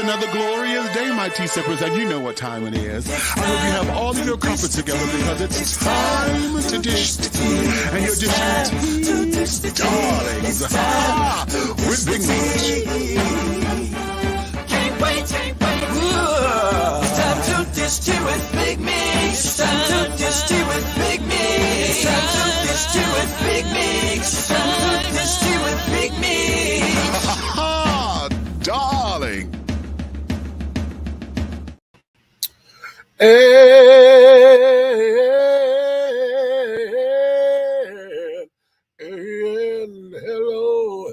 another glorious day, my tea sippers, and you know what time it is. I hope you have all of your crumpets together because it's time to dish tea. And you're dishing tea, darlings, with Big Meat. Can't wait. It's time to dish tea with Big Meat. It's time to dish tea with Big Meat. It's time to dish tea with Big Meat. It's time to dish tea with Big Meat. Darling. And hello.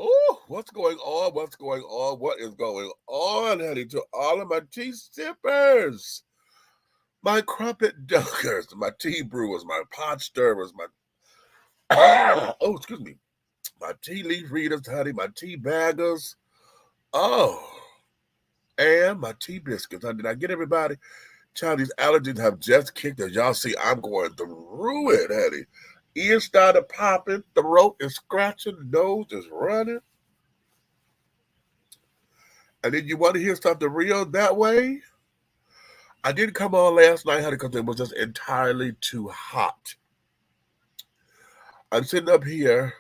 Oh, what's going on? What is going on, honey? To all of my tea sippers, my crumpet dunkers, my tea brewers, my pot stirrers, my my tea leaf readers, honey, my tea baggers, and my tea biscuits. Honey, did I get everybody? Child, these allergies have just kicked. As y'all see, I'm going through it, honey. Ears started popping, throat is scratching, nose is running. And then you want to hear something real that way? I didn't come on last night, honey, because it was just entirely too hot. I'm sitting up here,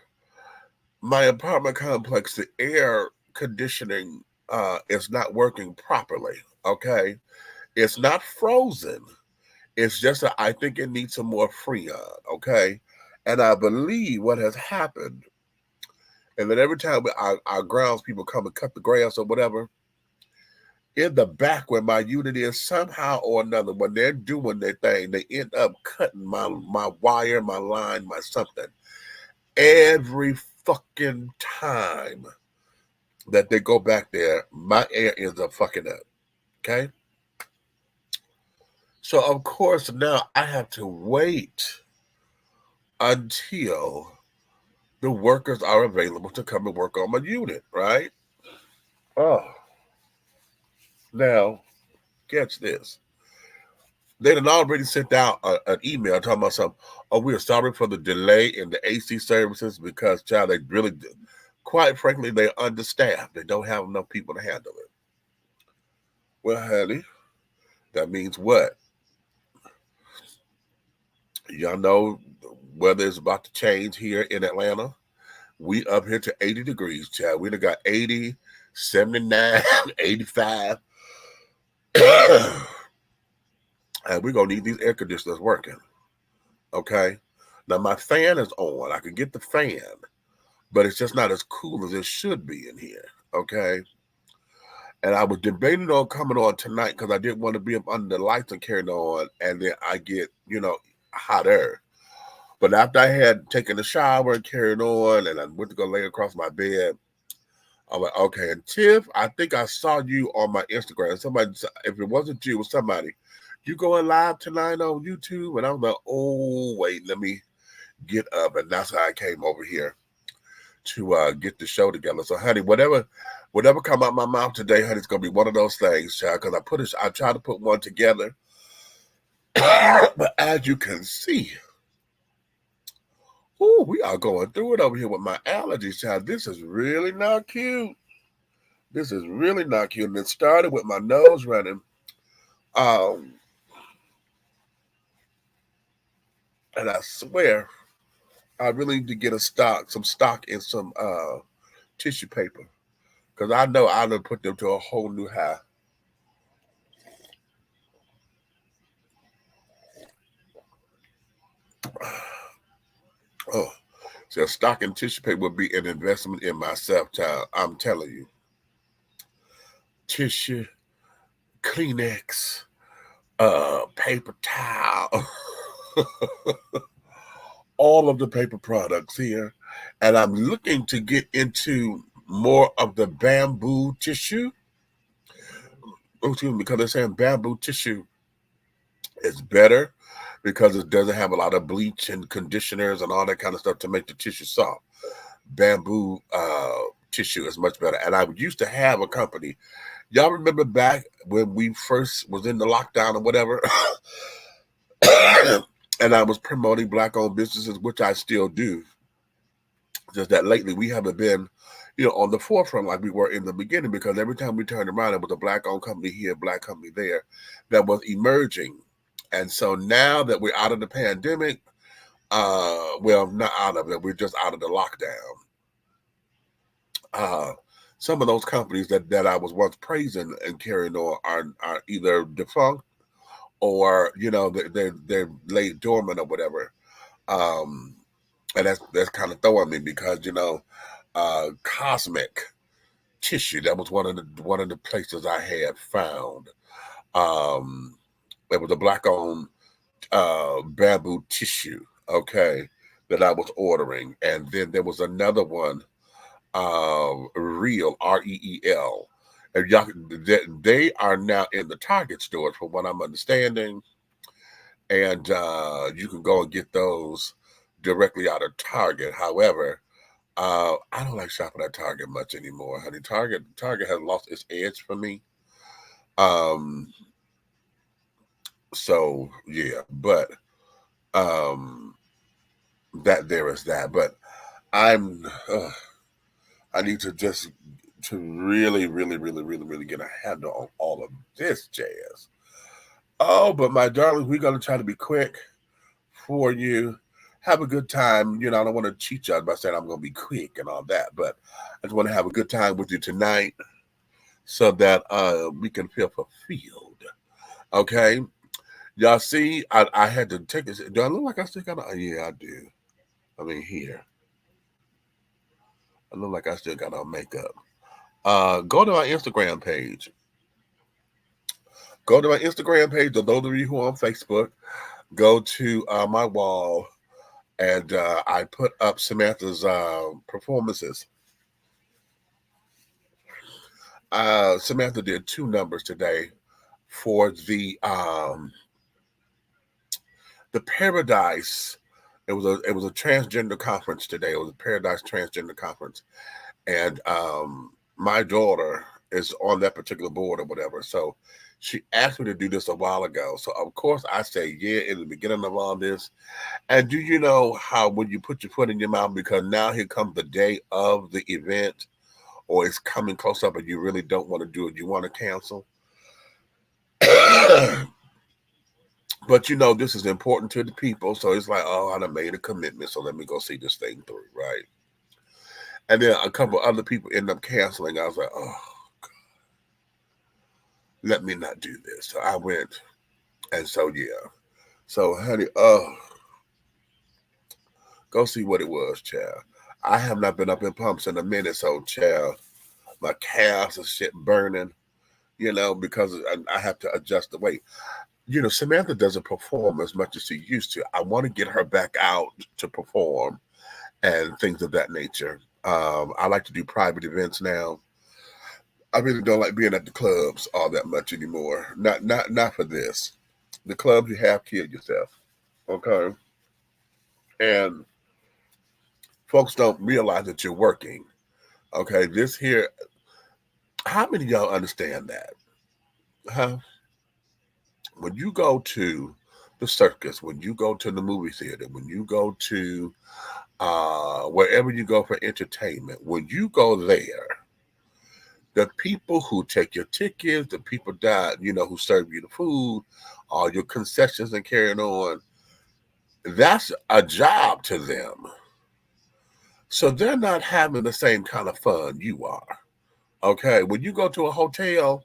my apartment complex, the air conditioning is not working properly, okay? It's not frozen. It's just that I think it needs some more Freon, okay? And I believe what has happened, and then every time our grounds people come and cut the grass or whatever, in the back where my unit is, somehow or another, when they're doing their thing, they end up cutting my wire, my line, my something. Every fucking time that they go back there, my air ends up fucking up, okay? So, of course, now I have to wait until the workers are available to come and work on my unit, right? Oh. Now, catch this. They had already sent out an email talking about something. Oh, we are sorry for the delay in the AC services because, child, they really, quite frankly, they're understaffed. They don't have enough people to handle it. Well, honey, that means what? Y'all know weather is about to change here in Atlanta. We up here to 80 degrees, child. We done got 80, 79, 85. And we're going to need these air conditioners working. Okay? Now, my fan is on. I can get the fan, but it's just not as cool as it should be in here. Okay? And I was debating on coming on tonight because I didn't want to be up under the lights and carrying on, and then I get, hotter. But after I had taken a shower and carried on, and I went to go lay across my bed, I'm like, okay. And Tiff, I think I saw you on my Instagram. Somebody, if it wasn't you, it was somebody. You going live tonight on YouTube? And I was like, oh, wait, let me get up. And that's how I came over here to get the show together. So, honey, whatever come out my mouth today, honey, it's gonna be one of those things, child. Because I tried to put one together, but as you can see, we are going through it over here with my allergies, child. This is really not cute. This is really not cute. And it started with my nose running. And I swear, I really need to get some stock in some tissue paper. Because I know I done put them to a whole new high. Oh, so stock and tissue paper would be an investment in myself, child. I'm telling you. Tissue, Kleenex, paper towel. all of the paper products here, and I'm looking to get into more of the bamboo tissue. Oh, excuse me, because they're saying bamboo tissue is better because it doesn't have a lot of bleach and conditioners and all that kind of stuff to make the tissue soft. Bamboo tissue is much better. And I used to have a company. Y'all remember back when we first was in the lockdown or whatever, and I was promoting Black-owned businesses, which I still do. Just that lately we haven't been, on the forefront like we were in the beginning, because every time we turned around, it was a Black-owned company here, Black company there, that was emerging. And so now that we're out of the pandemic, well, not out of it, we're just out of the lockdown. Some of those companies that I was once praising and carrying on are either defunct or they're laid dormant or whatever. And that's kind of throwing me because cosmic tissue, that was one of the places I had found. It was a Black-owned bamboo tissue, okay, that I was ordering. And then there was another one, Reel, REEL. And they are now in the Target stores, from what I'm understanding. And you can go and get those directly out of Target. However, I don't like shopping at Target much anymore, honey. Target has lost its edge for me. So yeah, but that there is that. But I need to really get a handle on all of this jazz. Oh, but my darling, we're gonna try to be quick for you. Have a good time. I don't want to cheat you by saying I'm gonna be quick and all that, but I just want to have a good time with you tonight so that we can feel fulfilled. Okay. Y'all see, I had to take this. Do I look like I still got on? Yeah, I do. I mean, here. I look like I still got on makeup. Go to my Instagram page. Go to my Instagram page. Or those of you who are on Facebook, go to my wall, and I put up Samantha's performances. Samantha did 2 numbers today for the Paradise. It was a transgender conference today. It was a Paradise Transgender Conference, and my daughter is on that particular board or whatever. So she asked me to do this a while ago. So of course I say yeah in the beginning of all this. And do you know how when you put your foot in your mouth, because now here comes the day of the event, or it's coming close up and you really don't want to do it, you want to cancel. But this is important to the people, so it's like, oh, I done made a commitment, so let me go see this thing through, right? And then a couple other people end up canceling. I was like, oh, God, let me not do this. So I went, and so yeah. So honey, go see what it was, child. I have not been up in pumps in a minute, so child, my calves and shit burning, because I have to adjust the weight. Samantha doesn't perform as much as she used to. I want to get her back out to perform and things of that nature. I like to do private events now. I really don't like being at the clubs all that much anymore. Not for this. The clubs you have, kill yourself. Okay? And folks don't realize that you're working. Okay? This here, how many of y'all understand that? Huh? When you go to the circus, when you go to the movie theater, when you go to wherever you go for entertainment, when you go there, the people who take your tickets, the people that, who serve you the food, all your concessions and carrying on, that's a job to them. So they're not having the same kind of fun you are. Okay? When you go to a hotel,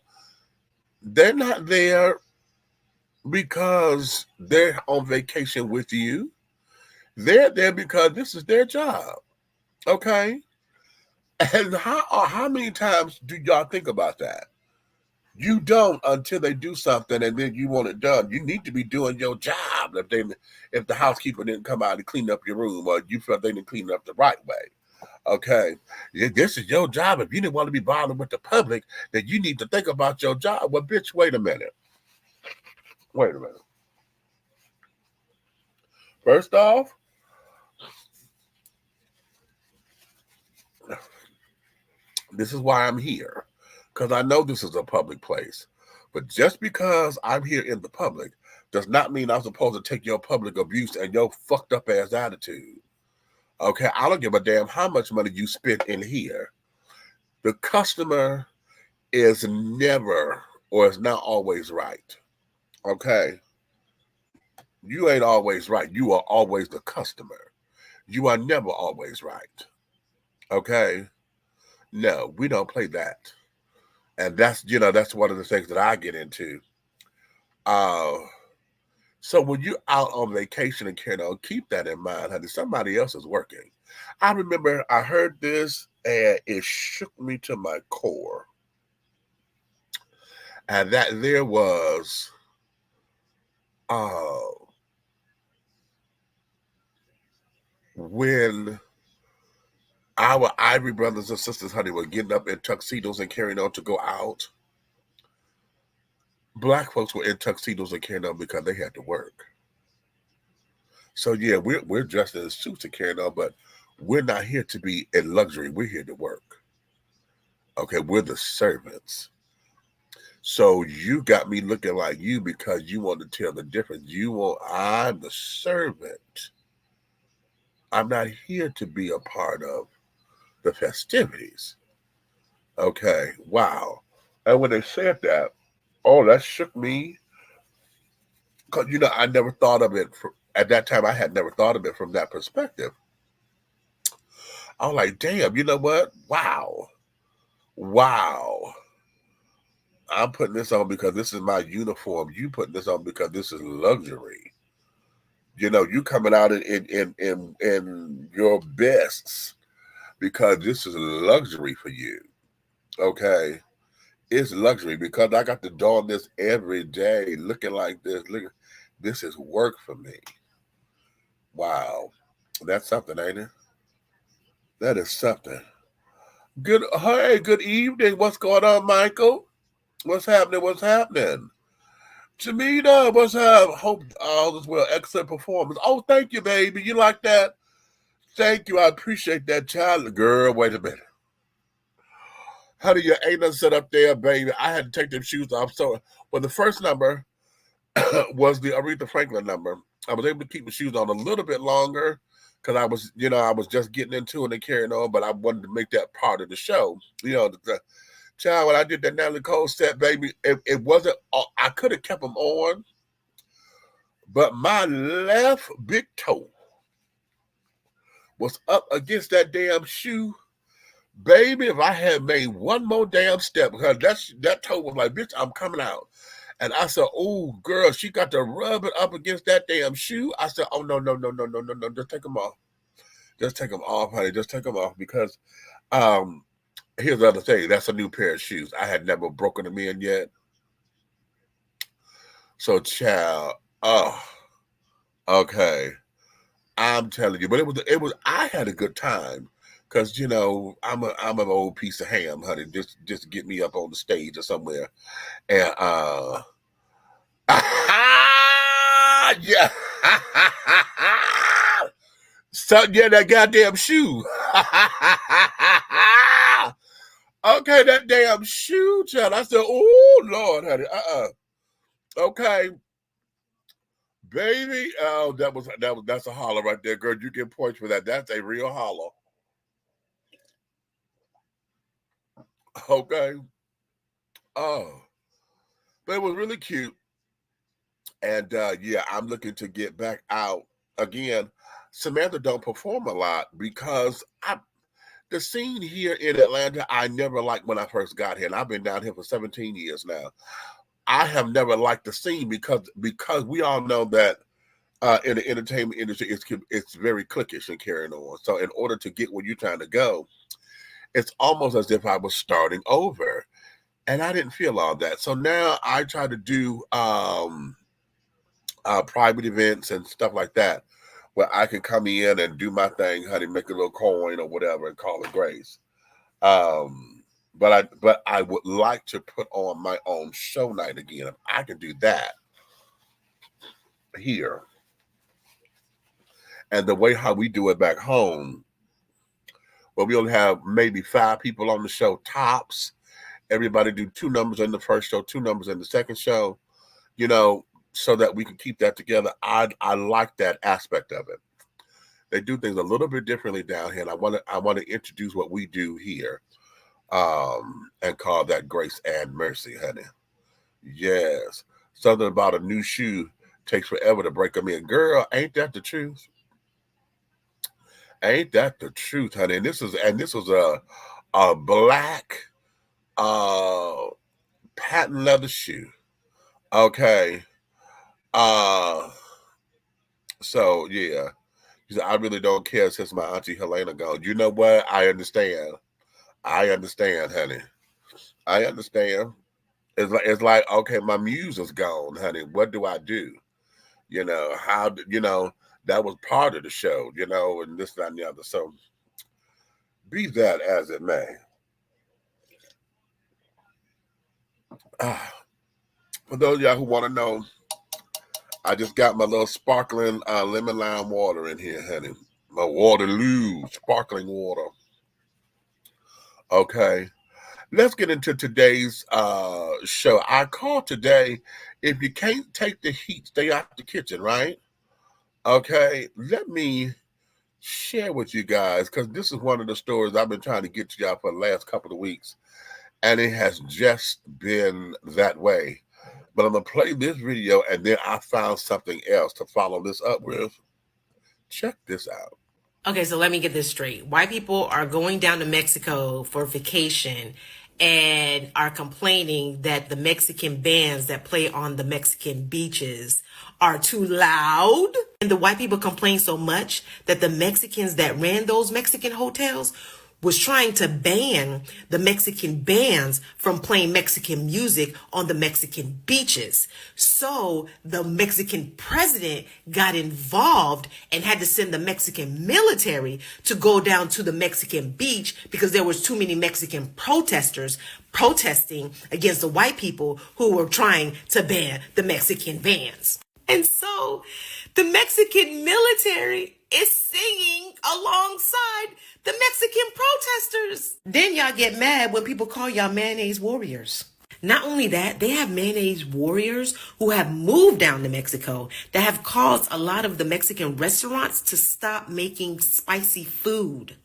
they're not there because they're on vacation with you. They're there because this is their job. Okay? And how many times do y'all think about that? You don't until they do something and then you want it done. You need to be doing your job. If the housekeeper didn't come out and clean up your room, or you felt they didn't clean it up the right way. Okay, this is your job. If you didn't want to be bothered with the public, then you need to think about your job. Well, bitch, wait a minute. Wait a minute. First off, this is why I'm here, because I know this is a public place. But just because I'm here in the public does not mean I'm supposed to take your public abuse and your fucked up ass attitude. Okay, I don't give a damn how much money you spent in here. The customer is never or is not always right. Okay, you ain't always right. You are always the customer. You are never always right. Okay, no, we don't play that. And that's one of the things that I get into. So when you're out on vacation and keep that in mind, honey. Somebody else is working. I remember I heard this and it shook me to my core. And that there was when our Ivory brothers and sisters, honey, were getting up in tuxedos and carrying on to go out. Black folks were in tuxedos and carrying on because they had to work. So yeah, we're dressed in suits and carrying on, but we're not here to be in luxury. We're here to work. Okay, we're the servants. So you got me looking like you because you want to tell the difference. I'm the servant. I'm not here to be a part of the festivities. Okay, wow. And when they said that, oh, that shook me. Because, I never thought of it. At that time, I had never thought of it from that perspective. I was like, damn, you know what? Wow. I'm putting this on because this is my uniform. You putting this on because this is luxury. You coming out in your bests because this is luxury for you. Okay? It's luxury because I got to don this every day looking like this. This is work for me. Wow. That's something, ain't it? That is something. Good evening. What's going on, Michael? What's happening? Jamita, what's up? Hope all is well. Excellent performance. Oh, thank you, baby. You like that? Thank you. I appreciate that, child. Girl, wait a minute. Honey, your ain't nothing set up there, baby. I had to take them shoes off. So, the first number was the Aretha Franklin number. I was able to keep the shoes on a little bit longer because I was just getting into it and carrying on, but I wanted to make that part of the show. The child, when I did that Natalie Cole set, baby, it wasn't, I could have kept them on, but my left big toe was up against that damn shoe. Baby, if I had made one more damn step, because that toe was like, bitch, I'm coming out. And I said, oh, girl, she got to rub it up against that damn shoe. I said, oh, no. Just take them off. Just take them off, honey. Just take them off because here's the other thing. That's a new pair of shoes. I had never broken them in yet. So, child, okay. I'm telling you. But it was, I had a good time. Because, I'm an old piece of ham, honey. Just get me up on the stage or somewhere. And, yeah. So, yeah, that goddamn shoe. Okay, that damn shoe, child. I said, oh, Lord, honey. Okay. Baby. Oh, that's a holler right there, girl. You get points for that. That's a real holler. Okay. Oh, but it was really cute. And yeah, I'm looking to get back out again. Samantha don't perform a lot because the scene here in Atlanta, I never liked when I first got here. And I've been down here for 17 years now. I have never liked the scene because we all know that in the entertainment industry, it's very cliquish and carrying on. So in order to get where you're trying to go, it's almost as if I was starting over. And I didn't feel all that. So now I try to do private events and stuff like that, where I can come in and do my thing, honey, make a little coin or whatever, and call it grace. But I would like to put on my own show night again. If I can do that here, and the way how we do it back home, where we only have maybe 5 people on the show tops. Everybody do 2 numbers in the first show, 2 numbers in the second show, you know, so that we can keep that together. I like that aspect of it. They do things a little bit differently down here, and I want to introduce what we do here, and call that grace and mercy, honey. Yes, something about a new shoe takes forever to break them in. Girl, ain't that the truth? Ain't that the truth, honey? And this was a black patent leather shoe. Okay. So yeah. She said, I really don't care since my auntie Helena gone. You know what? I understand. I understand, honey. I understand. It's like, okay, my muse is gone, honey. What do I do? You know, that was part of the show, and this, that, and the other. So be that as it may. For those of y'all who want to know, I just got my little sparkling lemon lime water in here, honey. My Waterloo sparkling water. Okay. Let's get into today's show. I called today, if you can't take the heat, stay out the kitchen, right? Okay. Let me share with you guys, because this is one of the stories I've been trying to get to y'all for the last couple of weeks, and it has just been that way. But I'm going to play this video, and then I found something else to follow this up with. Check this out. Okay, so let me get this straight. White people are going down to Mexico for vacation and are complaining that the Mexican bands that play on the Mexican beaches are too loud. And the white people complain so much that the Mexicans that ran those Mexican hotels was trying to ban the Mexican bands from playing Mexican music on the Mexican beaches. So the Mexican president got involved and had to send the Mexican military to go down to the Mexican beach because there was too many Mexican protesters protesting against the white people who were trying to ban the Mexican bands. And so the Mexican military is singing alongside the Mexican protesters. Then y'all get mad when people call y'all mayonnaise warriors. Not only that, they have mayonnaise warriors who have moved down to Mexico that have caused a lot of the Mexican restaurants to stop making spicy food.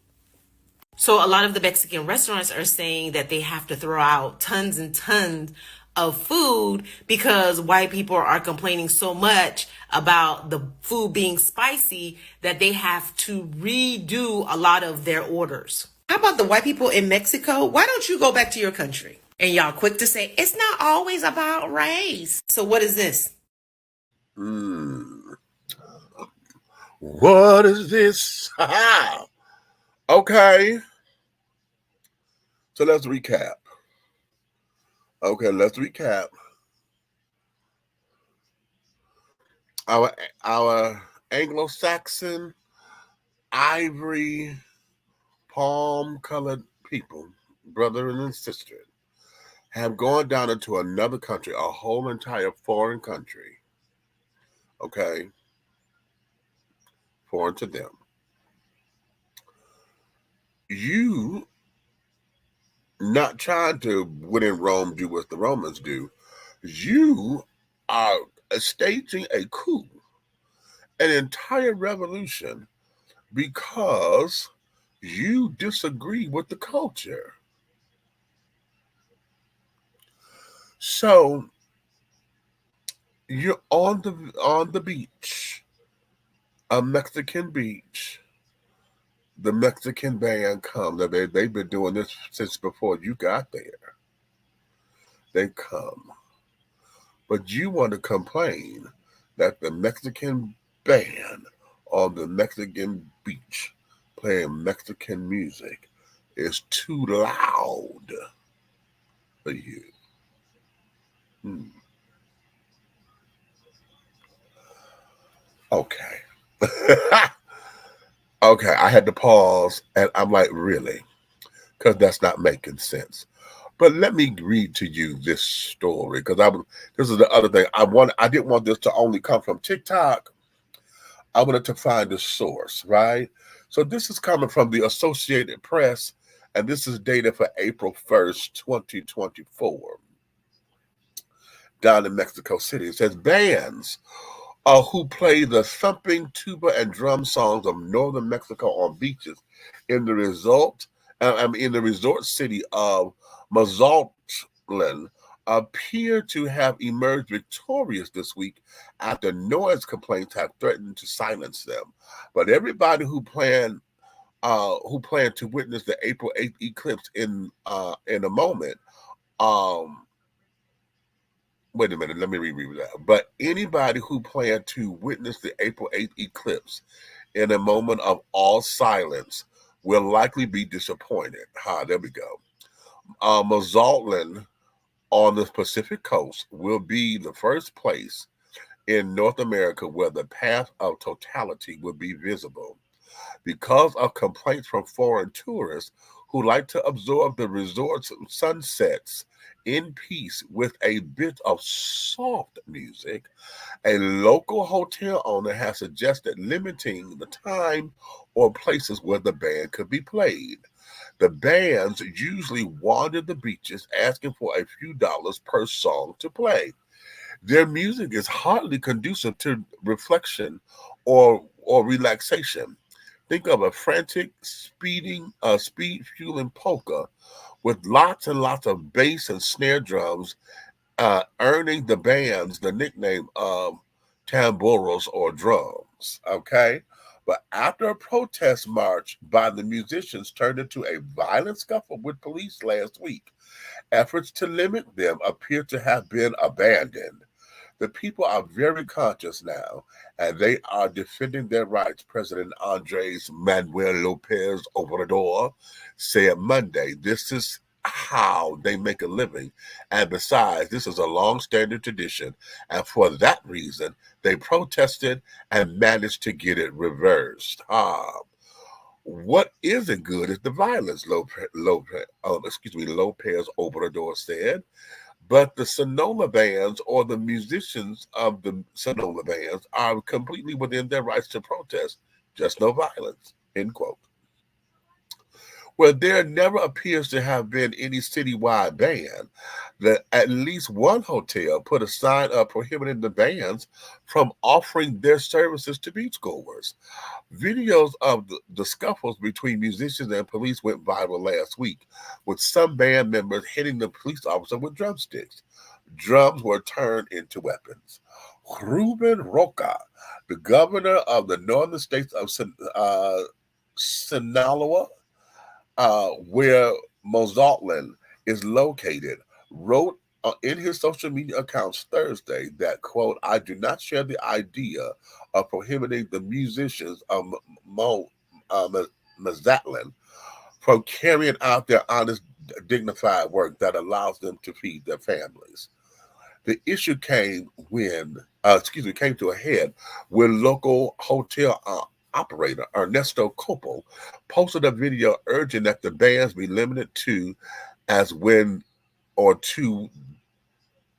So a lot of the Mexican restaurants are saying that they have to throw out tons and tons of food because white people are complaining so much about the food being spicy that they have to redo a lot of their orders. How about the white people in Mexico? Why don't you go back to your country? And y'all quick to say, it's not always about race. So what is this? What is this? Okay. So let's recap. Our Anglo-Saxon, ivory, palm-colored people, brother and sister, have gone down into another country, a whole entire foreign country. Okay? Foreign to them. You not trying to, when in Rome, do what the Romans do. You are staging a coup, an entire revolution, because you disagree with the culture. So you're on the beach, a Mexican beach. The Mexican band comes. They've been doing this since before you got there. They come. But you want to complain that the Mexican band on the Mexican beach playing Mexican music is too loud. for you. Okay. Okay, I had to pause and I'm like, really? Because that's not making sense. But let me read to you this story because this is the other thing. I didn't want this to only come from TikTok. I wanted to find the source, right? So this is coming from the Associated Press, and this is dated for April 1st, 2024, down in Mexico City. It says bands who play the thumping tuba and drum songs of northern Mexico on beaches in the in the resort city of Mazatlan appear to have emerged victorious this week after noise complaints have threatened to silence them. But everybody who plan to witness the April 8th eclipse in a moment, um, wait a minute, let me reread that. But anybody who planned to witness the April 8th eclipse in a moment of all silence will likely be disappointed. There we go. Mazatlan on the Pacific coast will be the first place in North America where the path of totality will be visible. Because of complaints from foreign tourists who like to absorb the resort's sunsets in peace with a bit of soft music, a local hotel owner has suggested limiting the time or places where the band could be played. The bands usually wander the beaches asking for a few dollars per song to play. Their music is hardly conducive to reflection or relaxation. Think of a frantic, speed fueling polka with lots and lots of bass and snare drums, earning the bands the nickname of tamboros or drums. Okay? But after a protest march by the musicians turned into a violent scuffle with police last week, efforts to limit them appear to have been abandoned. The people are very conscious now, and they are defending their rights, President Andres Manuel Lopez Obrador said Monday. This is how they make a living. And besides, this is a long-standing tradition. And for that reason, they protested and managed to get it reversed. What isn't good is the violence, Lopez Obrador said. But the Sonoma bands or the musicians of the Sonoma bands are completely within their rights to protest. Just no violence, end quote. Well, there never appears to have been any citywide ban. At least one hotel put a sign up prohibiting the bands from offering their services to beachgoers. Videos of the scuffles between musicians and police went viral last week, with some band members hitting the police officer with drumsticks. Drums were turned into weapons. Ruben Roca, the governor of the northern states of Sinaloa, where Mazatlan is located, wrote in his social media accounts Thursday that, quote, I do not share the idea of prohibiting the musicians of Mazatlan from carrying out their honest, dignified work that allows them to feed their families. The issue came to a head when local hotel operator Ernesto Coppel posted a video urging that the bans be limited to as when or to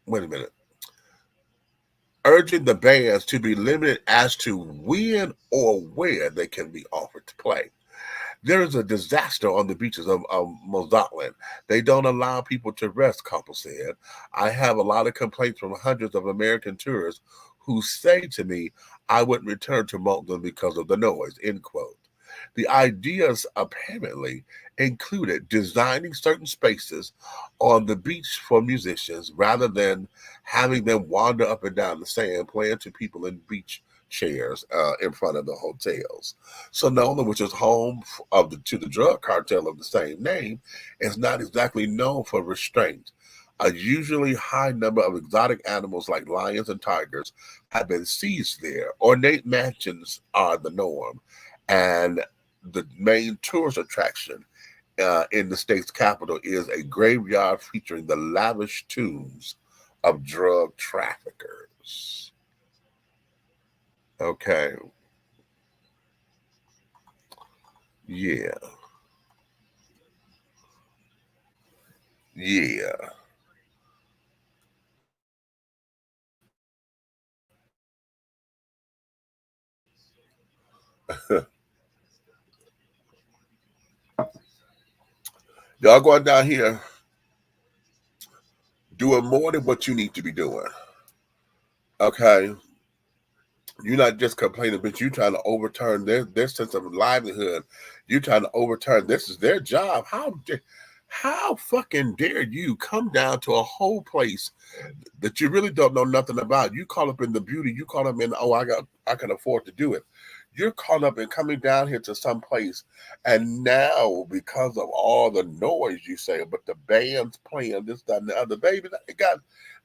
wait a minute. Urging the bans to be limited as to when or where they can be offered to play. There is a disaster on the beaches of Mazatlan. They don't allow people to rest, Koppel said. I have a lot of complaints from hundreds of American tourists who say to me, I wouldn't return to Mazatlan because of the noise, end quote. The ideas apparently included designing certain spaces on the beach for musicians rather than having them wander up and down the sand playing to people in beach chairs in front of the hotels. Sonoma, which is home to the drug cartel of the same name, is not exactly known for restraint. A usually high number of exotic animals like lions and tigers have been seized there. Ornate mansions are the norm, and the main tourist attraction in the state's capital is a graveyard featuring the lavish tombs of drug traffickers. Okay, yeah, yeah. Y'all going down here doing more than what you need to be doing. Okay, you're not just complaining, but you trying to overturn their sense of livelihood. You trying to overturn this is their job. How fucking dare you come down to a whole place that you really don't know nothing about? You call up in the beauty, you call up in, oh, I can afford to do it. You're caught up in coming down here to some place, and now because of all the noise you say, but the band's playing this, that, and the other, baby,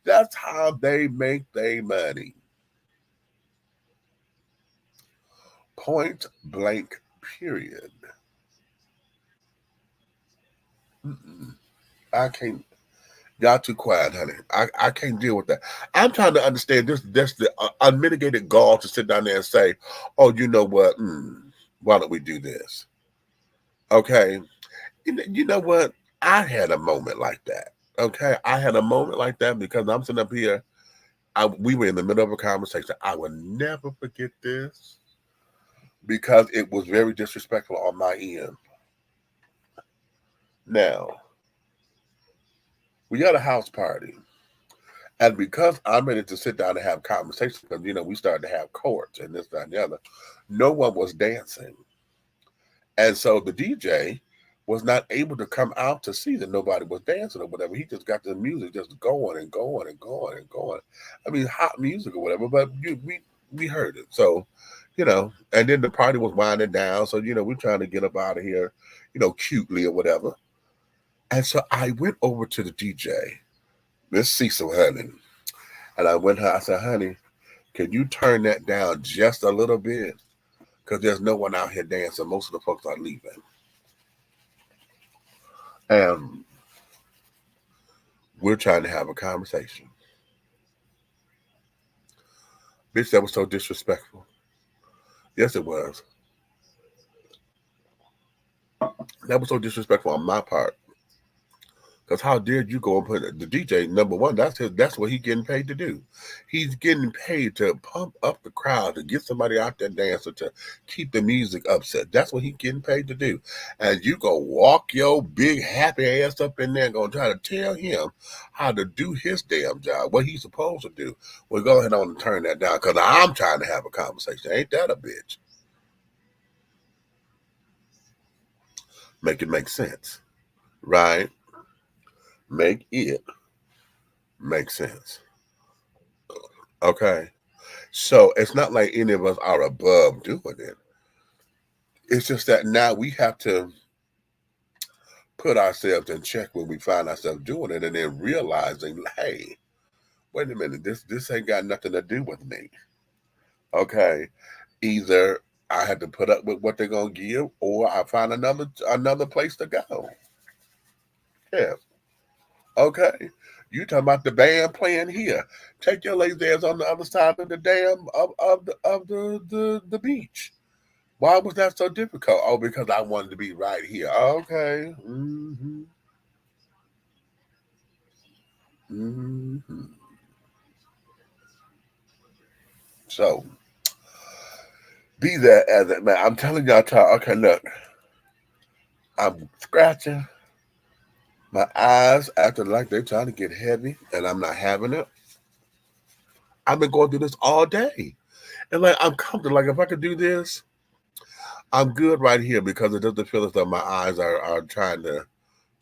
that's how they make their money. Point blank, period. Mm-mm. I can't. Y'all too quiet, honey. I can't deal with that. I'm trying to understand this. That's the unmitigated gall to sit down there and say, "Oh, you know what? Why don't we do this?" Okay. You know what? I had a moment like that. Okay, I had a moment like that because I'm sitting up here. We were in the middle of a conversation. I will never forget this because it was very disrespectful on my end. Now, we got a house party. And because I'm ready to sit down and have conversations, because we started to have courts and this, that, and the other, no one was dancing. And so the DJ was not able to come out to see that nobody was dancing or whatever. He just got the music just going and going and going and going. I mean, hot music or whatever, but we heard it. So, and then the party was winding down. So, we're trying to get up out of here, cutely or whatever. And so I went over to the DJ, Miss Cecil, honey. And I went to her, I said, honey, can you turn that down just a little bit? Because there's no one out here dancing. Most of the folks are leaving. And we're trying to have a conversation. Bitch, that was so disrespectful. Yes, it was. That was so disrespectful on my part. Because how dare you go and put the DJ, number one, that's what he's getting paid to do. He's getting paid to pump up the crowd, to get somebody out there dancing, to keep the music upset. That's what he's getting paid to do. And you go walk your big happy ass up in there and gonna try to tell him how to do his damn job, what he's supposed to do. Well, go ahead on and turn that down, because I'm trying to have a conversation. Ain't that a bitch? Make it make sense. Right? Make it make sense. Okay. So it's not like any of us are above doing it. It's just that now we have to put ourselves in check when we find ourselves doing it, and then realizing, hey, wait a minute, this ain't got nothing to do with me. Okay. Either I had to put up with what they're gonna give, or I find another place to go. Yeah. Okay. You talking about the band playing here. Take your lazy ass on the other side of the dam of the beach. Why was that so difficult? Oh, because I wanted to be right here. Okay. Mm-hmm. Mm-hmm. So, be that as it may, I'm telling y'all, okay, look, I'm scratching my eyes acting like they're trying to get heavy, and I'm not having it. I've been going through this all day. And like, I'm comfortable. Like, if I could do this, I'm good right here because it doesn't feel as though my eyes are trying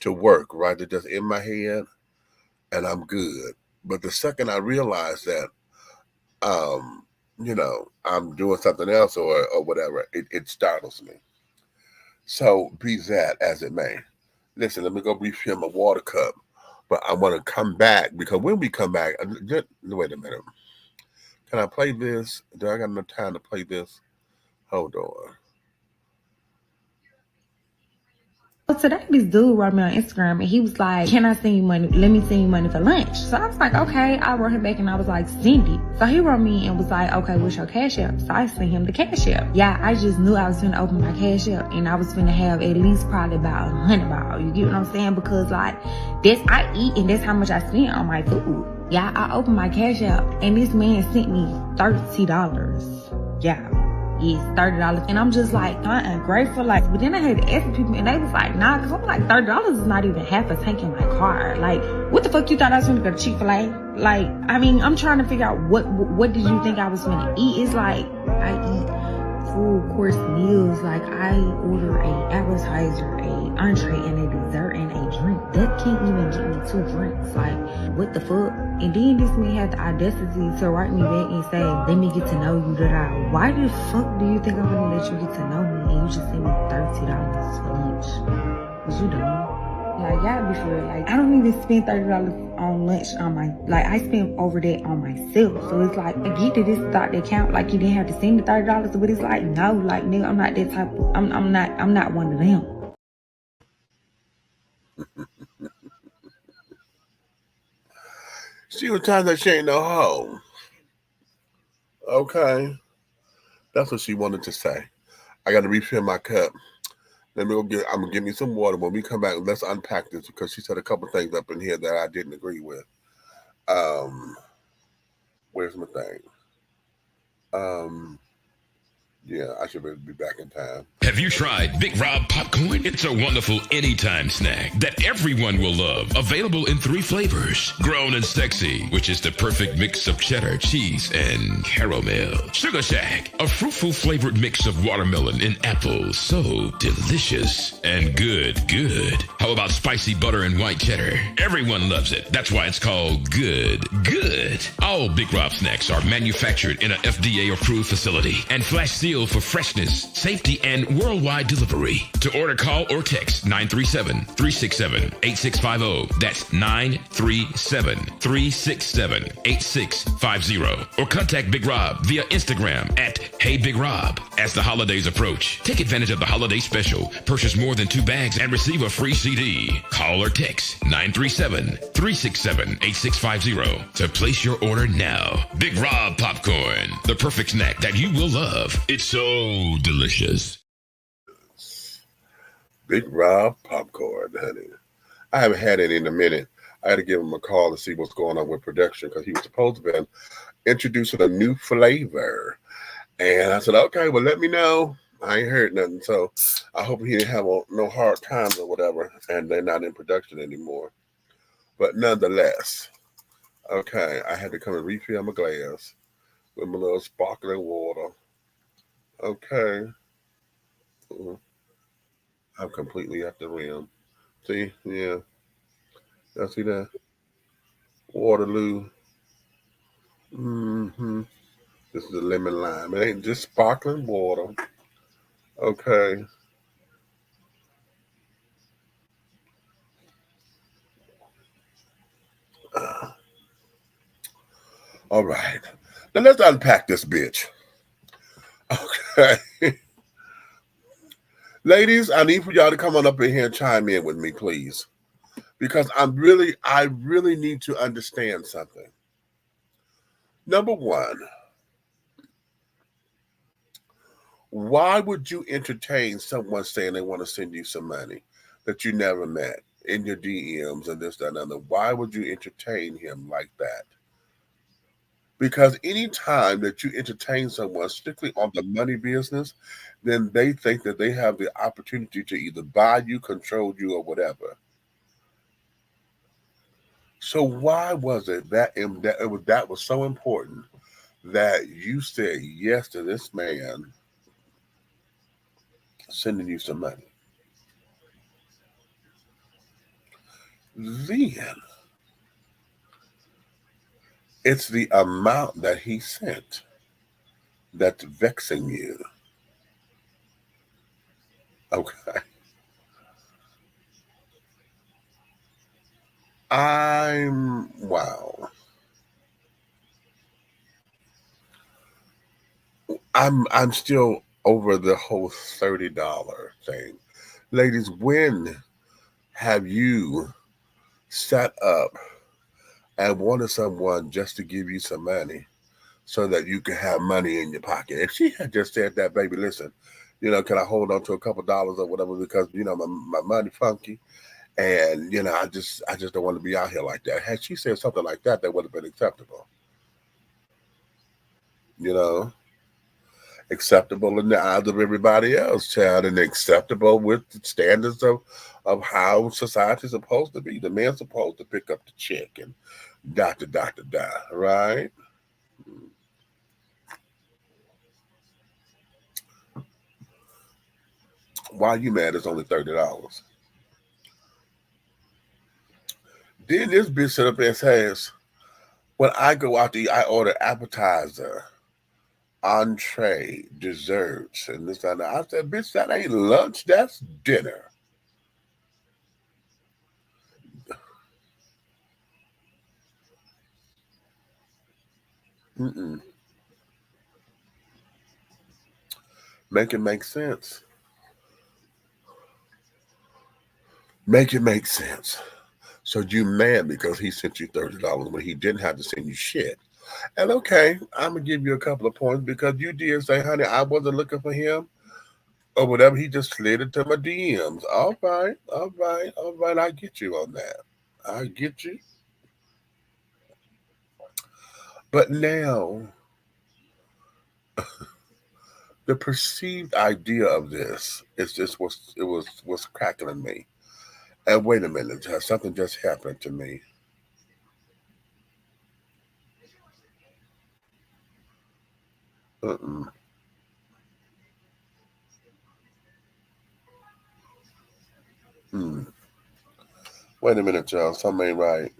to work, right? They're just in my head, and I'm good. But the second I realize that, I'm doing something else or whatever, it startles me. So be that as it may. Listen, let me go refill my water cup. But I want to come back because when we come back, wait a minute. Can I play this? Do I got enough time to play this? Hold on. Today, this dude wrote me on Instagram and he was like, can I send you money? Let me send you money for lunch. So I was like, okay. I wrote him back and I was like, send it. So he wrote me and was like, okay, what's your cash app? So I sent him the cash app. Yeah, I just knew I was going to open my cash app and I was going to have at least probably about $100. You get what I'm saying? Because like, I eat and that's how much I spend on my food. Yeah, I opened my cash app and this man sent me $30. Yeah. Yes, $30. And I'm just like, I'm ungrateful. Like, but then I had to ask people and they was like, nah, cause I'm like, $30 is not even half a tank in my car. Like, what the fuck you thought I was gonna go to Chick-fil-A? Like, I mean, I'm trying to figure out what did you think I was gonna eat? It's like, I eat full course meals. Like, I order a appetizer, a entree, and a dessert and a drink. That can't even get me 2 drinks. Like, what the fuck? And then this man had the audacity to write me back and say, let me get to know you. Why the fuck do you think I'm gonna let you get to know me and you just send me $30 for lunch? Was you dumb? Like, y'all be for real. Like, I don't even spend $30 on lunch on my, like, I spend over that on myself. So it's like, I get that this thought that count, like, you didn't have to send the $30, but it's like, no, like, nigga, I'm not that type of, I'm not one of them. She was trying to she ain't no hoe. Okay. That's what she wanted to say. I got to refill my cup. Let me go I'm going to get me some water. When we come back, let's unpack this because she said a couple things up in here that I didn't agree with. Where's my thing? Yeah, I should be back in time. Have you tried Big Rob popcorn? It's a wonderful anytime snack that everyone will love. Available in 3 flavors. Grown and Sexy, which is the perfect mix of cheddar, cheese, and caramel. Sugar Shack, a fruitful flavored mix of watermelon and apple. So delicious and good. How about spicy butter and white cheddar? Everyone loves it. That's why it's called good. All Big Rob snacks are manufactured in an FDA approved facility and flash sealed for freshness, safety, and worldwide delivery. To order, call or text 937-367-8650. That's 937-367-8650. Or contact Big Rob via Instagram at Hey Big Rob. As the holidays approach, take advantage of the holiday special. Purchase more than 2 bags and receive a free CD. Call or text 937-367-8650 to place your order now. Big Rob popcorn, the perfect snack that you will love. It's so delicious. Big Rob popcorn, honey. I haven't had it in a minute. I had to give him a call to see what's going on with production because he was supposed to be introducing a new flavor. And I said, okay, well, let me know. I ain't heard nothing. So I hope he didn't have no hard times or whatever. And they're not in production anymore. But nonetheless, okay, I had to come and refill my glass with my little sparkling water. Okay. I'm completely at the rim. See? Yeah. Y'all see that? Waterloo. This is the lemon lime. It ain't just sparkling water. Okay. All right. Now let's unpack this bitch. Okay. Ladies, I need for y'all to come on up in here and chime in with me, please. Because I really need to understand something. Number one, why would you entertain someone saying they want to send you some money that you never met in your DMs and this, that, and other? Why would you entertain him like that? Because any time that you entertain someone strictly on the money business, then they think that they have the opportunity to either buy you, control you, or whatever. So why was it that was so important that you said yes to this man sending you some money? Then it's the amount that he sent that's vexing you. Okay. Wow. I'm still over the whole $30 thing. Ladies, when Have you sat up and wanted someone just to give you some money so that you can have money in your pocket? If she had just said that, baby, listen, can I hold on to a couple dollars or whatever because my money funky, and I just don't want to be out here like that. Had she said something like that, that would have been acceptable. You know, acceptable in the eyes of everybody else, child, and acceptable with the standards of how society's supposed to be. The man's supposed to pick up the check and da, right? Why you mad? It's only $30. Then this bitch sit up and says, when I go out to eat, I order appetizer, entree, desserts, and this and that. I said, bitch, that ain't lunch, that's dinner. Mm-mm. Make it make sense. Make it make sense. So you mad because he sent you $30 when he didn't have to send you shit. And okay, I'm gonna give you a couple of points because you did say, honey, I wasn't looking for him or whatever. He just slid into my DMs. All right, all right, all right. I get you on that. I get you. But now the perceived idea of this is just was crackling me. And wait a minute, something just happened to me. Mm-mm. Mm. Wait a minute, y'all. Something ain't right.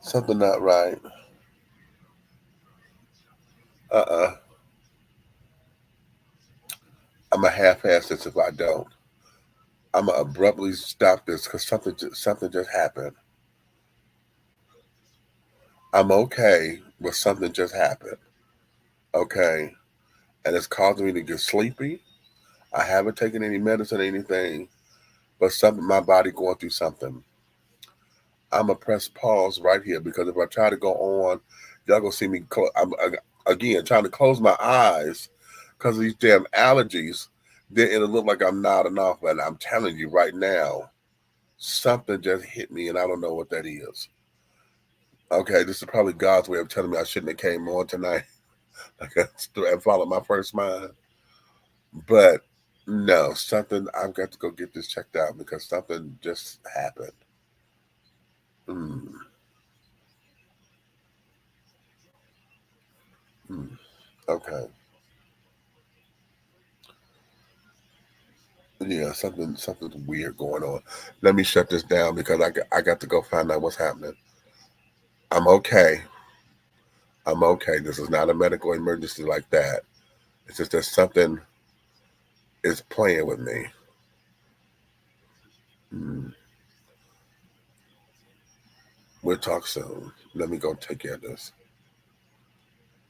Something not right. Uh-uh. I'm a half-ass this if I don't. I'm gonna abruptly stop this because something just happened. I'm okay, but something just happened. Okay, and it's causing me to get sleepy. I haven't taken any medicine or anything, but something my body going through something. I'm gonna press pause right here because if I try to go on, y'all gonna see me. I'm again trying to close my eyes because of these damn allergies. Then it'll look like I'm nodding off, but I'm telling you right now, something just hit me, and I don't know what that is. Okay, this is probably God's way of telling me I shouldn't have came on tonight. And followed my first mind. But no, something I've got to go get this checked out because something just happened. Mm, mm, okay. Yeah, something's weird going on. Let me shut this down because I got to go find out what's happening. I'm okay. I'm okay. This is not a medical emergency like that. It's just that something is playing with me. Mm, we'll talk soon. Let me go take care of this.